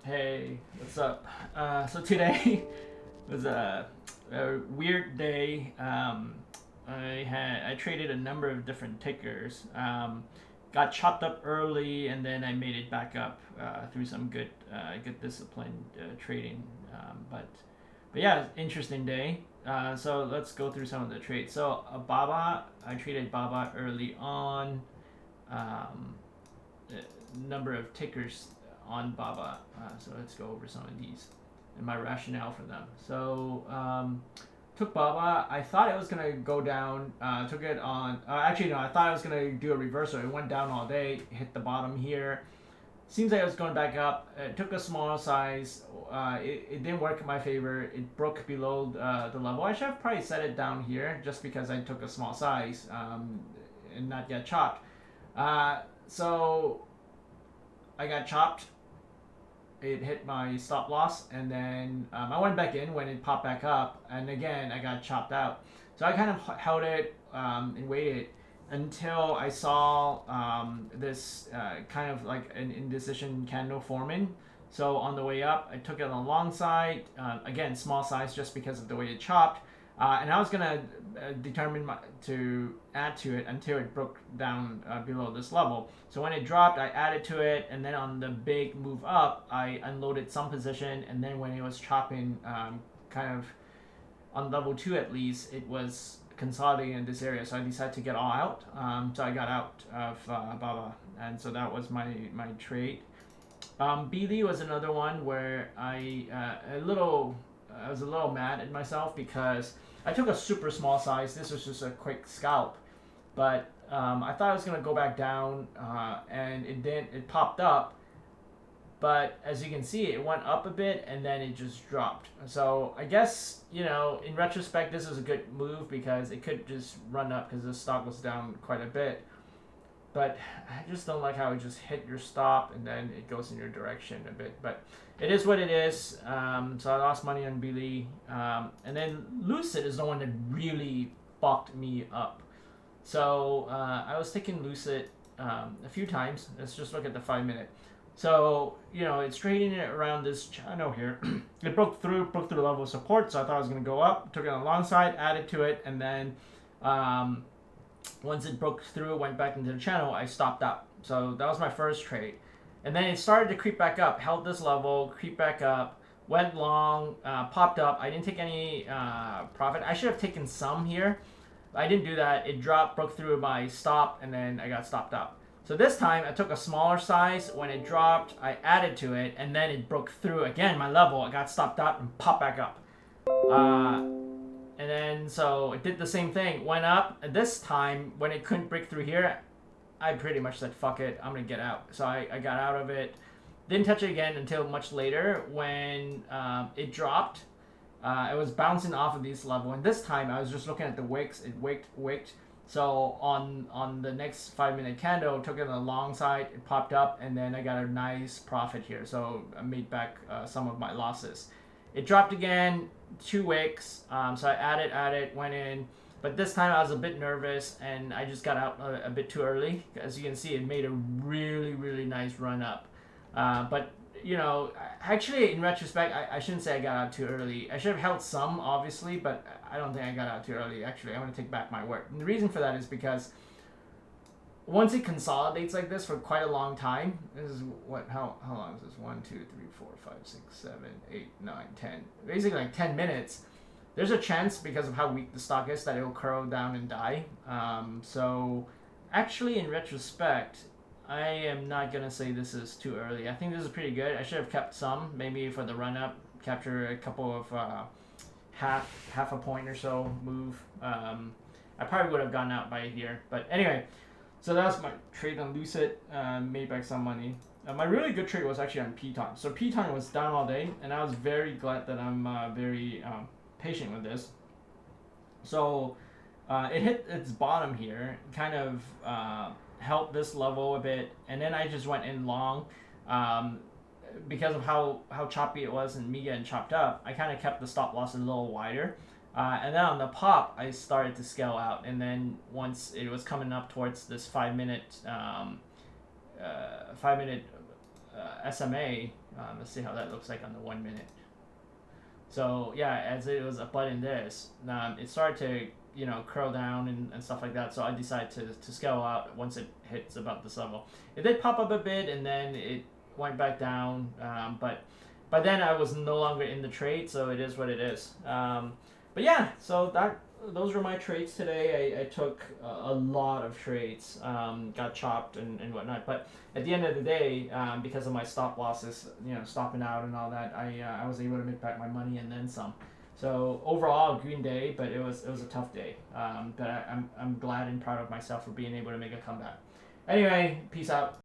Hey, what's up? So today was a weird day. I traded a number of different tickers. Got chopped up early, and then I made it back up through some good disciplined trading. But yeah, interesting day. So let's go through some of the trades. So Baba, I traded Baba early on. Um, Number of tickers on Baba. So let's go over some of these and my rationale for them. So took Baba. I thought it was gonna go down. Took it on. Actually, no. I thought I was gonna do a reversal. It went down all day. Hit the bottom here. Seems like it was going back up. It took a small size. It didn't work in my favor. It broke below the level. I should have probably set it down here just because I took a small size and not get chopped. So I got chopped. It hit my stop loss, and then I went back in when it popped back up, and again I got chopped out. So I kind of held it and waited until I saw this kind of like an indecision candle forming. So on the way up, I took it on the long side. Again, small size just because of the way it chopped. And I was gonna determine to add to it until it broke down below this level. So when it dropped, I added to it, and then on the big move up, I unloaded some position, and then when it was chopping, kind of on level 2 at least, it was consolidating in this area. So I decided to get all out. So I got out of Baba, and so that was my trade. BILI was another one where I was a little mad at myself because I took a super small size. This was just a quick scalp, but I thought it was gonna go back down, and it didn't. It popped up, but as you can see, it went up a bit and then it just dropped. So I guess in retrospect, this is a good move because it could just run up because the stock was down quite a bit. But I just don't like how it just hit your stop and then it goes in your direction a bit. But it is what it is. So I lost money on BILI. And then Lucid is the one that really fucked me up. So I was taking Lucid a few times. Let's just look at the 5-minute. So, it's trading it around this channel here. It broke through the level of support. So I thought it was going to go up. Took it on the long side, added to it. And then once it broke through, went back into the channel, I stopped up. So that was my first trade. And then it started to creep back up, held this level, creep back up, went long, popped up. I didn't take any profit. I should have taken some here. I didn't do that. It dropped, broke through my stop, and then I got stopped up. So this time I took a smaller size. When it dropped, I added to it, and then it broke through again my level. I got stopped out and popped back up. And then so it did the same thing, went up, and this time when it couldn't break through here, I pretty much said fuck it, I'm gonna get out. So I got out of it. Didn't touch it again until much later when it dropped. It was bouncing off of this level, and this time I was just looking at the wicks. It wicked. So on the next 5-minute candle, took it on the long side, it popped up, and then I got a nice profit here. So I made back some of my losses. It dropped again, 2 wicks, so I added, went in. But this time I was a bit nervous, and I just got out a bit too early. As you can see, it made a really, really nice run up. But, actually, in retrospect, I shouldn't say I got out too early. I should have held some, obviously, but I don't think I got out too early. Actually, I'm going to take back my word. And the reason for that is because once it consolidates like this for quite a long time, this is how long is this? 1, 2, 3, 4, 5, 6, 7, 8, 9, 10. Basically like 10 minutes. There's a chance because of how weak the stock is that it'll curl down and die. So actually in retrospect, I am not going to say this is too early. I think this is pretty good. I should have kept some, maybe for the run up, capture a couple of half a point or so move. I probably would have gone out by here. But anyway, so that's my trade on Lucid, made back some money. My really good trade was actually on PTON. So PTON was down all day, and I was very glad that I'm very patient with this. So it hit its bottom here, kind of helped this level a bit, and then I just went in long. Because of how choppy it was and me getting chopped up, I kind of kept the stop loss a little wider. And then on the pop, I started to scale out. And then once it was coming up towards this 5-minute SMA. Let's see how that looks like on the 1 minute. So yeah, as it was abutting this, it started to curl down and stuff like that. So I decided to scale out once it hits about this level. It did pop up a bit and then it went back down, but by then I was no longer in the trade, so it is what it is. But yeah, so those were my trades today. I took a lot of trades, got chopped and whatnot. But at the end of the day, because of my stop losses, stopping out and all that, I was able to make back my money and then some. So overall, green day, but it was a tough day. But I'm glad and proud of myself for being able to make a comeback. Anyway, peace out.